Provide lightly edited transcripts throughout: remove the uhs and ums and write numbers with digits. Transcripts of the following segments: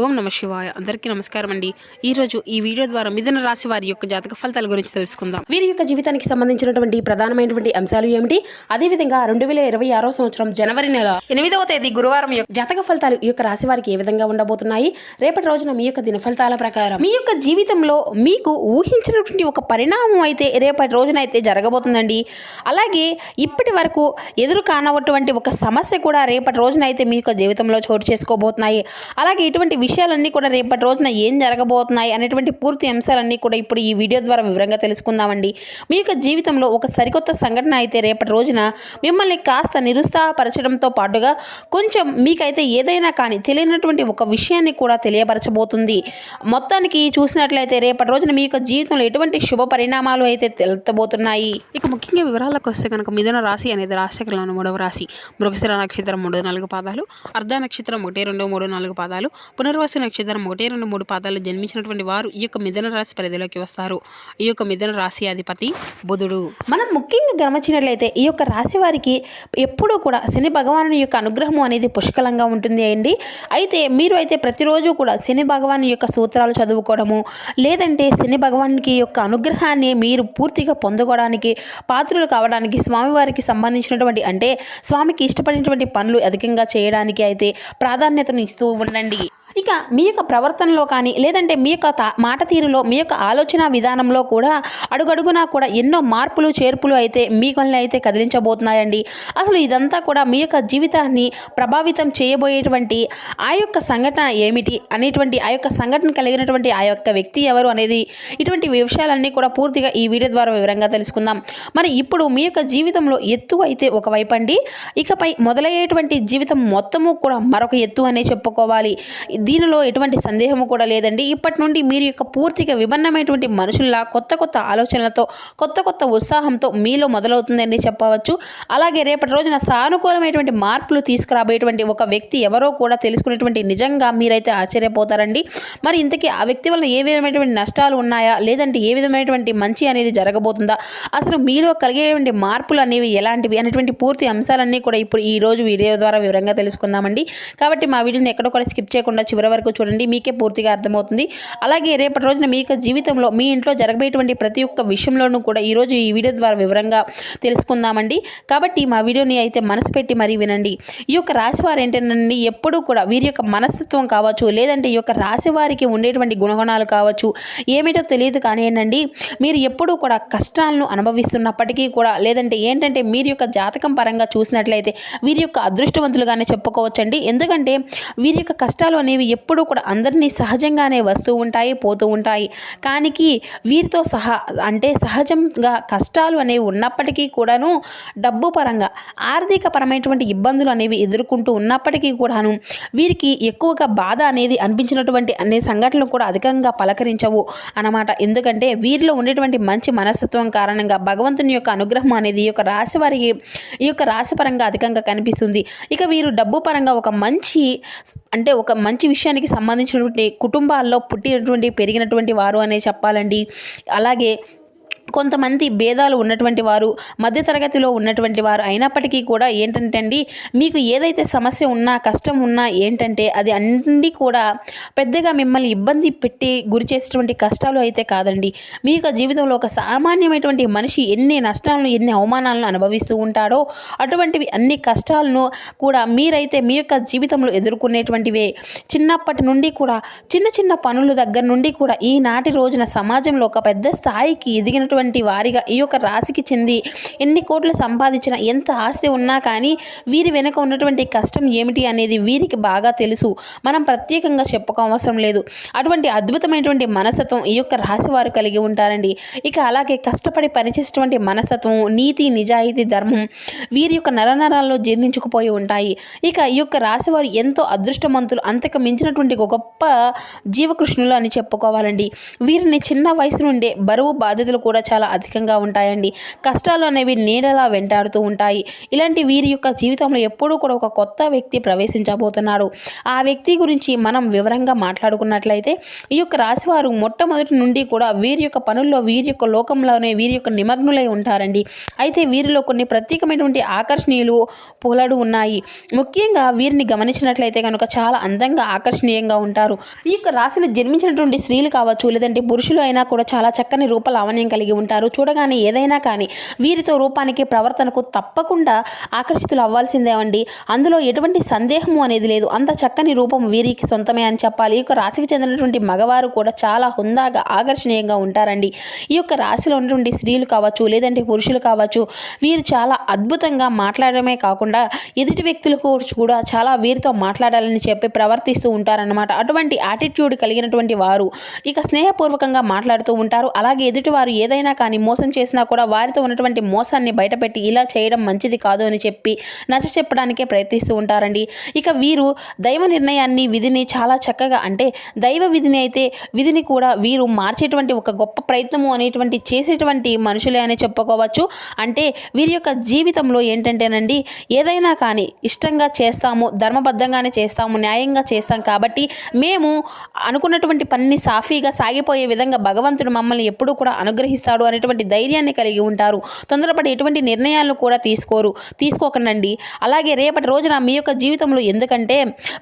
ఓం నమ శివాయ. అందరికీ నమస్కారం అండి. ఈరోజు ఈ వీడియో ద్వారా మిథున రాశి వారి యొక్క జాతక ఫలితాల గురించి తెలుసుకుందాం. వీరి యొక్క జీవితానికి సంబంధించినటువంటి ప్రధానమైనటువంటి అంశాలు ఏమిటి, అదేవిధంగా 2026 సంవత్సరం జనవరి నెల 8వ తేదీ గురువారం యొక్క జాతక ఫలితాలు ఈ యొక్క రాశి వారికి ఏ విధంగా ఉండబోతున్నాయి, రేపటి రోజున మీ యొక్క దిన ఫలితాల ప్రకారం మీ యొక్క జీవితంలో మీకు ఊహించినటువంటి ఒక పరిణామం అయితే రేపటి రోజున అయితే జరగబోతుందండి. అలాగే ఇప్పటి వరకు ఎదురు కానటువంటి ఒక సమస్య కూడా రేపటి రోజున అయితే మీ యొక్క జీవితంలో చోటు చేసుకోబోతున్నాయి. అలాగే ఇటువంటి విషయాలన్నీ కూడా రేపటి రోజున ఏం జరగబోతున్నాయి అనేటువంటి పూర్తి అంశాలన్నీ కూడా ఇప్పుడు ఈ వీడియో ద్వారా వివరంగా తెలుసుకుందామండి. మీ యొక్క జీవితంలో ఒక సరికొత్త సంఘటన అయితే రేపటి రోజున మిమ్మల్ని కాస్త నిరుత్సాహపరచడంతో పాటుగా కొంచెం మీకైతే ఏదైనా కానీ తెలియనటువంటి ఒక విషయాన్ని కూడా తెలియపరచబోతుంది. మొత్తానికి చూసినట్లయితే రేపటి రోజున మీ యొక్క జీవితంలో ఎటువంటి శుభ పరిణామాలు అయితే తెలుతబోతున్నాయి. ఇక ముఖ్యంగా వివరాలకు వస్తే కనుక మిథున రాశి అనేది రాశిచక్రంలోని 3వ రాశి. మృగశిర నక్షత్రం 3-4 పాదాలు, అర్ధ నక్షత్రం 1-2-3-4 పాదాలు, పునర్వసు నక్షత్రం 1-2-3 పాదాలు జన్మించినటువంటి వారు ఈ యొక్క మిథున రాశి పరిధిలోకి వస్తారు. ఈ యొక్క మిథున రాశి అధిపతి బుధుడు. మనం ముఖ్యంగా గమనించినట్లయితే ఈ యొక్క రాశి వారికి ఎప్పుడూ కూడా శని భగవాను యొక్క అనుగ్రహం అనేది పుష్కలంగా ఉంటుంది అండి. అయితే మీరు అయితే ప్రతిరోజు కూడా శని భగవాను యొక్క సూత్రాలు చదువుకోవడము, లేదంటే శని భగవానికి యొక్క అనుగ్రహాన్ని మీరు పూర్తిగా పొందుకోవడానికి, పాత్రలు కావడానికి, స్వామివారికి సంబంధించినటువంటి అంటే స్వామికి ఇష్టపడినటువంటి పనులు అధికంగా చేయడానికి అయితే ప్రాధాన్యతను ఇస్తూ ఉండండి. ఇక మీ యొక్క ప్రవర్తనలో కానీ, లేదంటే మీ యొక్క మాట తీరులో, మీ యొక్క ఆలోచన విధానంలో కూడా అడుగడుగునా కూడా ఎన్నో మార్పులు చేర్పులు అయితే మీకల్ని అయితే కదిలించబోతున్నాయండి. అసలు ఇదంతా కూడా మీ యొక్క జీవితాన్ని ప్రభావితం చేయబోయేటువంటి ఆ యొక్క సంఘటన ఏమిటి అనేటువంటి, ఆ యొక్క సంఘటన కలిగినటువంటి ఆ యొక్క వ్యక్తి ఎవరు అనేది, ఇటువంటి విషయాలన్నీ కూడా పూర్తిగా ఈ వీడియో ద్వారా వివరంగా తెలుసుకుందాం. మరి ఇప్పుడు మీ యొక్క జీవితంలో ఎత్తు అయితే ఒకవైపు అండి, ఇకపై మొదలయ్యేటువంటి జీవితం మొత్తము కూడా మరొక ఎత్తు అనే చెప్పుకోవాలి. దీనిలో ఎటువంటి సందేహము కూడా లేదండి. ఇప్పటి నుండి మీరు యొక్క పూర్తిగా విభిన్నమైనటువంటి మనుషుల్లా కొత్త కొత్త ఆలోచనలతో, కొత్త కొత్త ఉత్సాహంతో మీలో మొదలవుతుందని చెప్పవచ్చు. అలాగే రేపటి రోజున సానుకూలమైనటువంటి మార్పులు తీసుకురాబోయేటువంటి ఒక వ్యక్తి ఎవరో కూడా తెలుసుకునేటువంటి నిజంగా మీరైతే ఆశ్చర్యపోతారండి. మరి ఇంతకీ ఆ వ్యక్తి వల్ల ఏ విధమైనటువంటి నష్టాలు ఉన్నాయా, లేదంటే ఏ విధమైనటువంటి మంచి అనేది జరగబోతుందా, అసలు మీలో కలిగేటువంటి మార్పులు అనేవి ఎలాంటివి అనేటువంటి పూర్తి అంశాలన్నీ కూడా ఇప్పుడు ఈ రోజు వీడియో ద్వారా వివరంగా తెలుసుకుందామండి. కాబట్టి మా వీడియోని ఎక్కడో కూడా స్కిప్ చేయకుండా చివరి వరకు చూడండి, మీకే పూర్తిగా అర్థమవుతుంది. అలాగే రేపటి రోజున మీ యొక్క జీవితంలో మీ ఇంట్లో జరగబోయేటువంటి ప్రతి ఒక్క విషయంలోనూ కూడా ఈరోజు ఈ వీడియో ద్వారా వివరంగా తెలుసుకుందామండి. కాబట్టి మా వీడియోని అయితే మనసు పెట్టి మరీ వినండి. ఈ యొక్క రాశి వారు ఏంటంటే ఎప్పుడూ కూడా వీరి యొక్క మనస్తత్వం కావచ్చు, లేదంటే ఈ యొక్క రాశి వారికి ఉండేటువంటి గుణగణాలు కావచ్చు, ఏమిటో తెలియదు కానీ ఏంటండి, మీరు ఎప్పుడూ కూడా కష్టాలను అనుభవిస్తున్నప్పటికీ కూడా, లేదంటే ఏంటంటే మీరు యొక్క జాతకం పరంగా చూసినట్లయితే వీరి యొక్క అదృష్టవంతులుగానే చెప్పుకోవచ్చండి. ఎందుకంటే వీరి యొక్క కష్టాలు అనేవి ఎప్పుడూ కూడా అందరినీ సహజంగానే వస్తూ ఉంటాయి, పోతూ ఉంటాయి. కానీ వీరితో అంటే సహజంగా కష్టాలు అనేవి ఉన్నప్పటికీ కూడాను, డబ్బు పరంగా ఆర్థిక పరమైనటువంటి ఇబ్బందులు అనేవి ఎదుర్కొంటూ ఉన్నప్పటికీ కూడాను వీరికి ఎక్కువగా బాధ అనేది అనిపించినటువంటి అనే సంఘటనలు కూడా అధికంగా పలకరించవు అన్నమాట. ఎందుకంటే వీరిలో ఉండేటువంటి మంచి మనస్తత్వం కారణంగా భగవంతుని యొక్క అనుగ్రహం అనేది ఈ యొక్క రాశి వారికి, ఈ యొక్క రాశి పరంగా అధికంగా కనిపిస్తుంది. ఇక వీరు డబ్బు పరంగా ఒక మంచి విషయానికి సంబంధించినటువంటి కుటుంబాల్లో పుట్టినటువంటి, పెరిగినటువంటి వారు అనే చెప్పాలండి. అలాగే కొంతమంది భేదాలు ఉన్నటువంటి వారు, మధ్యతరగతిలో ఉన్నటువంటి వారు అయినప్పటికీ కూడా ఏంటంటే అండి, మీకు ఏదైతే సమస్య ఉన్నా, కష్టం ఉన్నా ఏంటంటే అది అన్నీ కూడా పెద్దగా మిమ్మల్ని ఇబ్బంది పెట్టి గురి చేసేటువంటి కష్టాలు అయితే కాదండి. మీ యొక్క జీవితంలో ఒక సామాన్యమైనటువంటి మనిషి ఎన్ని నష్టాలను, ఎన్ని అవమానాలను అనుభవిస్తూ ఉంటాడో అటువంటివి అన్ని కష్టాలను కూడా మీరైతే మీ యొక్క జీవితంలో ఎదుర్కొనేటువంటివే. చిన్నప్పటి నుండి కూడా చిన్న చిన్న పనుల దగ్గర నుండి కూడా ఈనాటి రోజున సమాజంలో ఒక పెద్ద స్థాయికి ఎదిగినటువంటి వారిగా ఈ యొక్క రాశికి చెంది ఎన్ని కోట్లు సంపాదించినా, ఎంత ఆస్తి ఉన్నా కానీ వీరి వెనుక ఉన్నటువంటి కష్టం ఏమిటి అనేది వీరికి బాగా తెలుసు. మనం ప్రత్యేకంగా చెప్పుకోవసరం లేదు. అటువంటి అద్భుతమైనటువంటి మనస్తత్వం ఈ యొక్క రాశి వారు కలిగి ఉంటారండి. ఇక అలాగే కష్టపడి పనిచేసేటువంటి మనస్తత్వం, నీతి, నిజాయితీ, ధర్మం వీరి యొక్క నరనరాల్లో జీర్ణించుకుపోయి ఉంటాయి. ఇక ఈ యొక్క రాశి వారు ఎంతో అదృష్టవంతులు, అంతకు మించినటువంటి గొప్ప జీవకృష్ణులు అని చెప్పుకోవాలండి. వీరిని చిన్న వయసు నుండే బరువు బాధ్యతలు కూడా చాలా అధికంగా ఉంటాయండి. కష్టాలు అనేవి నీడలా వెంటాడుతూ ఉంటాయి. ఇలాంటి వీరి యొక్క జీవితంలో ఎప్పుడూ కూడా ఒక కొత్త వ్యక్తి ప్రవేశించబోతున్నారు. ఆ వ్యక్తి గురించి మనం వివరంగా మాట్లాడుకున్నట్లయితే ఈ యొక్క రాశివారు మొట్టమొదటి నుండి కూడా వీరి యొక్క పనుల్లో వీరి యొక్క లోకంలోనే వీరి యొక్క నిమగ్నులై ఉంటారండి. అయితే వీరిలో కొన్ని ప్రత్యేకమైనటువంటి ఆకర్షణీయులు పూలడు ఉన్నాయి. ముఖ్యంగా వీరిని గమనించినట్లయితే కనుక చాలా అందంగా ఆకర్షణీయంగా ఉంటారు. ఈ యొక్క రాశిలో జన్మించినటువంటి స్త్రీలు కావచ్చు లేదంటే పురుషులు అయినా కూడా చాలా చక్కని రూప లావణ్యం కలిగి ఉంటారు. చూడగానే ఏదైనా కానీ వీరితో రూపానికి ప్రవర్తనకు తప్పకుండా ఆకర్షితులు అవ్వాల్సిందే అండి. అందులో ఎటువంటి సందేహము అనేది లేదు. అంత చక్కని రూపం వీరికి సొంతమే అని చెప్పాలి. ఈ యొక్క రాశికి చెందినటువంటి మగవారు కూడా చాలా హుందాగా ఆకర్షణీయంగా ఉంటారండి. ఈ యొక్క రాశిలో ఉన్నటువంటి స్త్రీలు కావచ్చు లేదంటే పురుషులు కావచ్చు వీరు చాలా అద్భుతంగా మాట్లాడమే కాకుండా ఎదుటి వ్యక్తులకు కూడా చాలా వీరితో మాట్లాడాలని చెప్పి ప్రవర్తిస్తూ ఉంటారన్నమాట. అటువంటి యాటిట్యూడ్ కలిగినటువంటి వారు ఇక స్నేహపూర్వకంగా మాట్లాడుతూ ఉంటారు. అలాగే ఎదుటి వారు ఏదైనా కానీ మోసం చేసినా కూడా వారితో ఉన్నటువంటి మోసాన్ని బయటపెట్టి ఇలా చేయడం మంచిది కాదు అని చెప్పి నచ్చ చెప్పడానికే ప్రయత్నిస్తూ ఉంటారండి. ఇక వీరు దైవ నిర్ణయాన్ని విధిని చాలా చక్కగా అంటే దైవ విధిని అయితే విధిని కూడా వీరు మార్చేటువంటి ఒక గొప్ప ప్రయత్నము అనేటువంటి చేసేటువంటి మనుషులే అని చెప్పుకోవచ్చు. అంటే వీరి యొక్క జీవితంలో ఏంటంటేనండి ఏదైనా కానీ ఇష్టంగా చేస్తాము, ధర్మబద్ధంగానే చేస్తాము, న్యాయంగా చేస్తాం కాబట్టి మేము అనుకున్నటువంటి పనిని సాఫీగా సాగిపోయే విధంగా భగవంతుడు మమ్మల్ని ఎప్పుడూ కూడా అనుగ్రహిస్తాడు అనేటువంటి ధైర్యాన్ని కలిగి ఉంటారు. తొందరపడి ఎటువంటి నిర్ణయాలను కూడా తీసుకోకండి. అలాగే రేపటి రోజున మీ యొక్క జీవితంలో ఎందుకంటే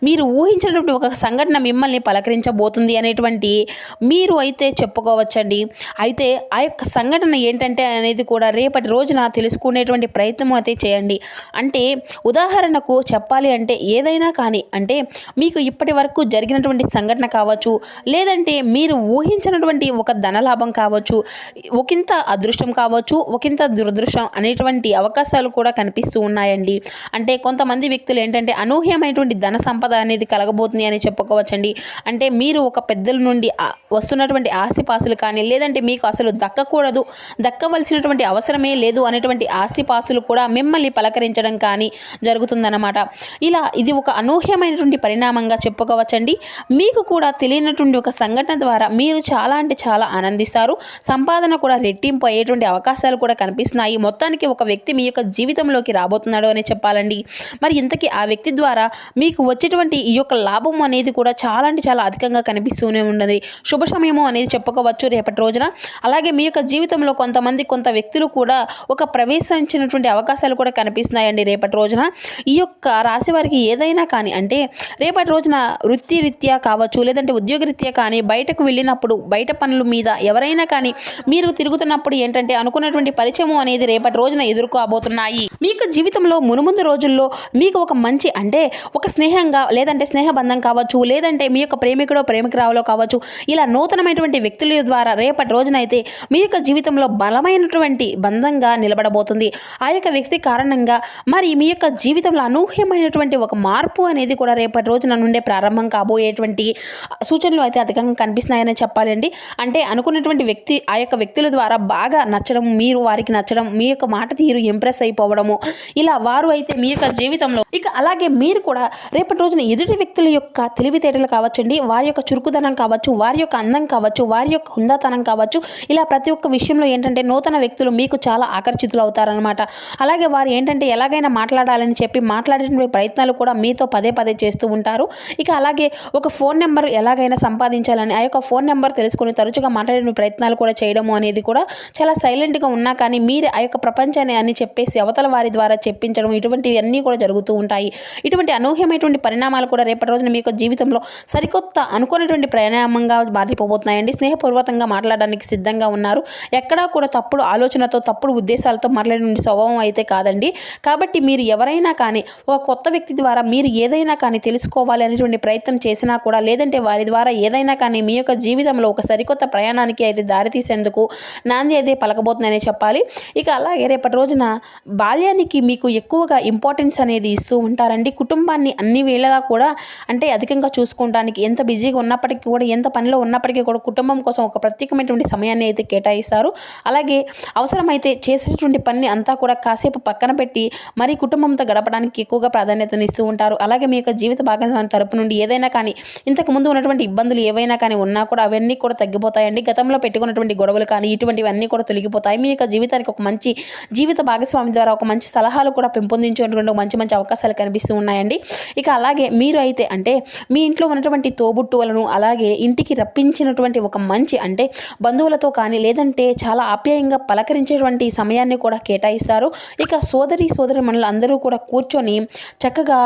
మీరు ఊహించినటువంటి ఒక సంఘటన మిమ్మల్ని పలకరించబోతుంది అనేటువంటి మీరు అయితే చెప్పుకోవచ్చండి. అయితే ఆ యొక్క సంఘటన ఏంటంటే అనేది కూడా రేపటి రోజున తెలుసుకునేటువంటి ప్రయత్నం అయితే చేయండి. అంటే ఉదాహరణకు చెప్పాలి అంటే ఏదైనా కానీ అంటే మీకు ఇప్పటి వరకు జరిగినటువంటి సంఘటన కావచ్చు లేదంటే మీరు ఊహించినటువంటి ఒక ధనలాభం కావచ్చు, ఒకంత అదృష్టం కావచ్చు, ఒకంత దురదృష్టం అనేటువంటి అవకాశాలు కూడా కనిపిస్తూ ఉన్నాయండి. అంటే కొంతమంది వ్యక్తులు ఏంటంటే అనూహ్యమైనటువంటి ధన సంపద అనేది కలగబోతుంది అని చెప్పుకోవచ్చండి. అంటే మీరు ఒక పెద్దల నుండి వస్తున్నటువంటి ఆస్తిపాస్తులు కానీ లేదంటే మీకు అసలు దక్కవలసినటువంటి అవసరమే లేదు అనేటువంటి ఆస్తిపాస్తులు కూడా మిమ్మల్ని పలకరించడం కానీ జరుగుతుందన్నమాట. ఇలా ఇది ఒక అనూహ్యమైనటువంటి పరిణామంగా చెప్పుకోవచ్చండి. మీకు కూడా తెలియనటువంటి ఒక సంఘటన ద్వారా మీరు చాలా అంటే చాలా ఆనందిస్తారు. సంపాదన కూడా రెట్టింపు అయ్యేటువంటి అవకాశాలు కూడా కనిపిస్తున్నాయి. మొత్తానికి ఒక వ్యక్తి మీ యొక్క జీవితంలోకి రాబోతున్నాడు అని చెప్పాలండి. మరి ఇంతకీ ఆ వ్యక్తి ద్వారా మీకు వచ్చేటువంటి ఈ యొక్క లాభం అనేది కూడా చాలా అంటే చాలా అధికంగా కనిపిస్తూనే ఉన్నది. శుభ సమయము అనేది చెప్పుకోవచ్చు రేపటి రోజున. అలాగే మీ యొక్క జీవితంలో కొంత వ్యక్తులు కూడా ఒక ప్రవేశించినటువంటి అవకాశాలు కూడా కనిపిస్తున్నాయండి రేపటి రోజున. ఈ యొక్క రాశి వారికి ఏదైనా కానీ అంటే రేపటి రోజున వృత్తిరీత్యా కావచ్చు లేదంటే ఉద్యోగరీత్యా కానీ బయటకు వెళ్ళినప్పుడు బయట పనుల మీద ఎవరైనా కానీ మీరు తిరుగుతున్నప్పుడు ఏంటంటే అనుకున్నటువంటి పరిచయం అనేది రేపటి రోజున ఎదుర్కోబోతున్నాయి. మీ యొక్క జీవితంలో మునుముందు రోజుల్లో మీకు ఒక మంచి అంటే ఒక స్నేహంగా లేదంటే స్నేహబంధం కావచ్చు లేదంటే మీ యొక్క ప్రేమికుడో ప్రేమికురావులో కావచ్చు ఇలా నూతనమైనటువంటి వ్యక్తుల ద్వారా రేపటి రోజున అయితే మీ యొక్క జీవితంలో బలమైనటువంటి బంధంగా నిలబడబోతుంది. ఆ యొక్క వ్యక్తి కారణంగా మరి మీ యొక్క జీవితంలో అనూహ్యమైనటువంటి ఒక మార్పు అనేది కూడా రేపటి రోజున నుండే ప్రారంభం కాబోయేటువంటి సూచనలు అయితే అధికంగా కనిపిస్తున్నాయని చెప్పాలండి. అంటే అనుకున్నటువంటి వ్యక్తి ఆ యొక్క వ్యక్తుల ద్వారా బాగా నచ్చడం, మీరు వారికి నచ్చడం, మీ యొక్క మాట తీరు ఇంప్రెస్ అయిపోవడము ఇలా వారు అయితే మీ యొక్క జీవితంలో ఇక అలాగే మీరు కూడా రేపటి రోజున ఎదుటి వ్యక్తుల యొక్క తెలివితేటలు కావచ్చండి, వారి యొక్క చురుకుదనం కావచ్చు, వారి యొక్క అందం కావచ్చు, వారి యొక్క హుందాతనం కావచ్చు, ఇలా ప్రతి ఒక్క విషయంలో ఏంటంటే నూతన వ్యక్తులు మీకు చాలా ఆకర్షితులు అవుతారనమాట. అలాగే వారు ఏంటంటే ఎలాగైనా మాట్లాడాలని చెప్పి మాట్లాడేటువంటి ప్రయత్నాలు కూడా మీతో పదే చేస్తూ ఉంటారు. ఇక అలాగే ఒక ఫోన్ నెంబర్ ఎలాగైనా సంపాదించాలని ఆ యొక్క ఫోన్ నెంబర్ తెలుసుకొని తరచుగా మాట్లాడే ప్రయత్నాలు కూడా చేయడము అనేది కూడా చాలా సైలెంట్గా ఉన్నా కానీ మీరు ఆ యొక్క ప్రపంచాన్ని అని చెప్పేసి అవతల వారి ద్వారా చెప్పించడం ఇటువంటివి అన్నీ కూడా జరుగుతూ ఉంటాయి. ఇటువంటి అనూహ్యమైనటువంటి పరిణామాలు కూడా రేపటి రోజున మీ యొక్క జీవితంలో సరికొత్త అనుకునేటువంటి పరిణామంగా మారిపోబోతున్నాయండి. స్నేహపూర్వకంగా మాట్లాడడానికి సిద్ధంగా ఉన్నారు. ఎక్కడా కూడా తప్పుడు ఆలోచనతో తప్పుడు ఉద్దేశాలతో మాట్లాడే స్వభావం అయితే కాదండి. కాబట్టి మీరు ఎవరైనా కానీ ఒక కొత్త వ్యక్తి ద్వారా మీరు ఏదైనా కానీ తెలుసుకోవాలి అనేటువంటి ప్రయత్నం చేసినా కూడా లేదంటే వారి ద్వారా ఏదైనా కానీ మీ యొక్క జీవితంలో ఒక సరికొత్త ప్రయాణానికి అయితే దారితీసేందుకు నాంది అయితే పలకబోతుందనే చెప్పాలి. ఇక అలాగే రేపటి రోజున బాల్యానికి మీకు ఎక్కువగా ఇంపార్టెన్స్ అనేది ఇస్తూ ఉంటారండి. కుటుంబాన్ని అన్ని వేళలా కూడా అంటే అధికంగా చూసుకోవడానికి ఎంత బిజీగా ఉన్నప్పటికీ కూడా ఎంత పనిలో ఉన్నప్పటికీ కూడా కుటుంబం కోసం ఒక ప్రత్యేకమైనటువంటి సమయాన్ని అయితే కేటాయిస్తారు. అలాగే అవసరమైతే చేసేటువంటి పని అంతా కూడా కాసేపు పక్కన పెట్టి మరి కుటుంబంతో గడపడానికి ఎక్కువగా ప్రాధాన్యతను ఇస్తూ ఉంటారు. అలాగే మీ యొక్క జీవిత భాగస్వామి తరపు నుండి ఏదైనా కానీ ఇంతకు ముందు ఉన్నటువంటి ఇబ్బందులు ఏవైనా కానీ ఉన్నా కూడా అవన్నీ కూడా తగ్గిపోతాయండి. గతంలో పెట్టుకున్నటువంటి గొడవలు కానీ ఇటువంటివన్నీ కూడా తొలగిపోతాయి. మీ యొక్క జీవితానికి ఒక మంచి జీవిత భాగస్వామి ద్వారా ఒక మంచి సలహాలు కూడా పెంపొందించేటువంటి మంచి అవకాశాలు కనిపిస్తూ ఉన్నాయండి. ఇక అలాగే మీరు అయితే అంటే మీ ఇంట్లో ఉన్నటువంటి తోబుట్టువులను అలాగే ఇంటికి రప్పించినటువంటి ఒక మంచి అంటే బంధువులతో కానీ లేదంటే చాలా ఆప్యాయంగా పలకరించేటువంటి సమయాన్ని కూడా కేటాయిస్తారు. ఇక సోదరి మనలు అందరూ కూడా కూర్చొని చక్కగా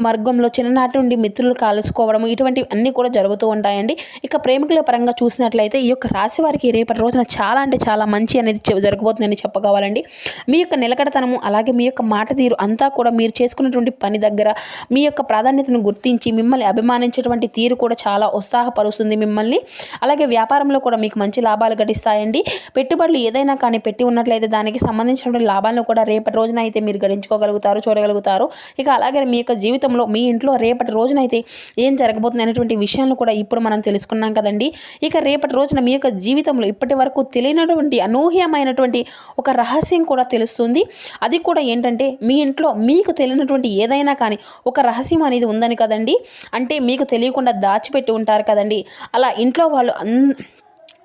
మార్గంలో చిన్ననాటి నుండి మిత్రులు కలుసుకోవడం ఇటువంటివి అన్నీ కూడా జరుగుతూ ఉంటాయండి. ఇక ప్రేమికుల పరంగా చూసినట్లయితే ఈ యొక్క రాశి వారికి రేపటి రోజున చాలా అంటే చాలా మంచి అనేది జరగబోతుందని చెప్పగలవాలండి. మీ యొక్క నిలకడతనము అలాగే మీ యొక్క మాట తీరు అంతా కూడా మీరు చేసుకున్నటువంటి పని దగ్గర మీ యొక్క ప్రాధాన్యతను గుర్తించి మిమ్మల్ని అభిమానించేటువంటి తీరు కూడా చాలా ఉత్సాహపరుస్తుంది మిమ్మల్ని. అలాగే వ్యాపారంలో కూడా మీకు మంచి లాభాలు గడిస్తాయండి. పెట్టుబడులు ఏదైనా కానీ పెట్టి ఉన్నట్లయితే దానికి సంబంధించినటువంటి లాభాలను కూడా రేపటి రోజున అయితే మీరు గడించుకోగలుగుతారు, చూడగలుగుతారు. ఇక అలాగే మీ యొక్క జీవితంలో మీ ఇంట్లో రేపటి రోజునైతే ఏం జరగబోతుంది అనేటువంటి విషయాలను కూడా ఇప్పుడు మనం తెలుసుకున్నాం కదండి. ఇక రేపటి రోజున మీ యొక్క జీవితంలో ఇప్పటి వరకు తెలియనటువంటి అనూహ్యమైనటువంటి ఒక రహస్యం కూడా తెలుస్తుంది. అది కూడా ఏంటంటే మీ ఇంట్లో మీకు తెలియనటువంటి ఏదైనా కానీ ఒక రహస్యం అనేది ఉందని కదండి. అంటే మీకు తెలియకుండా దాచిపెట్టి ఉంటారు కదండి. అలా ఇంట్లో వాళ్ళు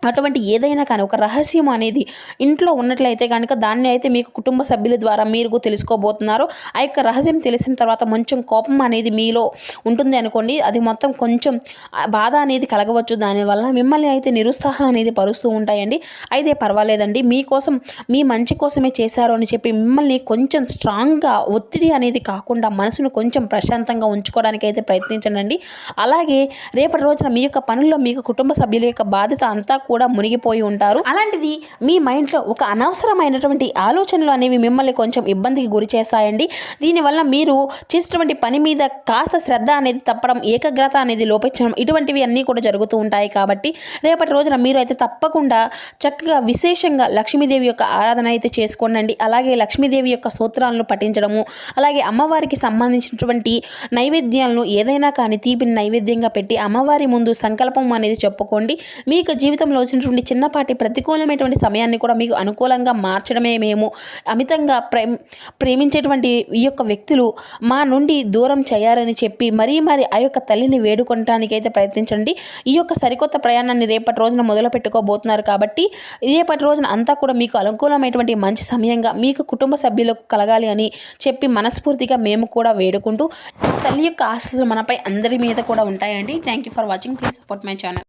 అటువంటి ఏదైనా కానీ ఒక రహస్యం అనేది ఇంట్లో ఉన్నట్లయితే కనుక దాన్ని అయితే మీకు కుటుంబ సభ్యుల ద్వారా మీరు తెలుసుకోబోతున్నారు. ఆ యొక్క రహస్యం తెలిసిన తర్వాత కొంచెం కోపం అనేది మీలో ఉంటుంది అనుకోండి. అది మొత్తం కొంచెం బాధ అనేది కలగవచ్చు. దానివల్ల మిమ్మల్ని అయితే నిరుత్సాహం అనేది పరుస్తూ ఉంటాయండి. అయితే పర్వాలేదండి, మీకోసం మీ మంచి కోసమే చేశారు అని చెప్పి మిమ్మల్ని కొంచెం స్ట్రాంగ్గా ఒత్తిడి అనేది కాకుండా మనసును కొంచెం ప్రశాంతంగా ఉంచుకోవడానికి అయితే ప్రయత్నించండి. అలాగే రేపటి రోజున మీ యొక్క పనుల్లో మీకు కుటుంబ సభ్యుల యొక్క బాధ్యత అంతా కూడా మునిగిపోయి ఉంటారు. అలాంటిది మీ మైండ్లో ఒక అనవసరమైనటువంటి ఆలోచనలు అనేవి మిమ్మల్ని కొంచెం ఇబ్బందికి గురి చేస్తాయండి. దీనివల్ల మీరు చేసేటువంటి పని మీద కాస్త శ్రద్ధ అనేది తప్పడం, ఏకాగ్రత అనేది లోపించడం ఇటువంటివి అన్నీ కూడా జరుగుతూ ఉంటాయి. కాబట్టి రేపటి రోజున మీరు అయితే తప్పకుండా చక్కగా విశేషంగా లక్ష్మీదేవి యొక్క ఆరాధన అయితే చేసుకోండి. అలాగే లక్ష్మీదేవి యొక్క సూత్రాలను పఠించడము, అలాగే అమ్మవారికి సంబంధించినటువంటి నైవేద్యాలను ఏదైనా కానీ తీపిని నైవేద్యంగా పెట్టి అమ్మవారి ముందు సంకల్పం అనేది చెప్పుకోండి. మీకు జీవితంలో వచ్చినటువంటి చిన్నపాటి ప్రతికూలమైనటువంటి సమయాన్ని కూడా మీకు అనుకూలంగా మార్చడమే మేము అమితంగా ప్రేమించేటువంటి ఈ యొక్క వ్యక్తులు మా నుండి దూరం చేయాలని చెప్పి మరీ ఆ యొక్క తల్లిని వేడుకోవడానికి అయితే ప్రయత్నించండి. ఈ యొక్క సరికొత్త ప్రయాణాన్ని రేపటి రోజున మొదలు పెట్టుకోబోతున్నారు. కాబట్టి రేపటి రోజున అంతా కూడా మీకు అనుకూలమైనటువంటి మంచి సమయంగా మీకు కుటుంబ సభ్యులకు కలగాలి అని చెప్పి మనస్ఫూర్తిగా మేము కూడా వేడుకుంటూ తల్లి యొక్క ఆశీస్సులు మనపై అందరి మీద కూడా ఉంటాయండి. Thank you for watching. Please support my channel.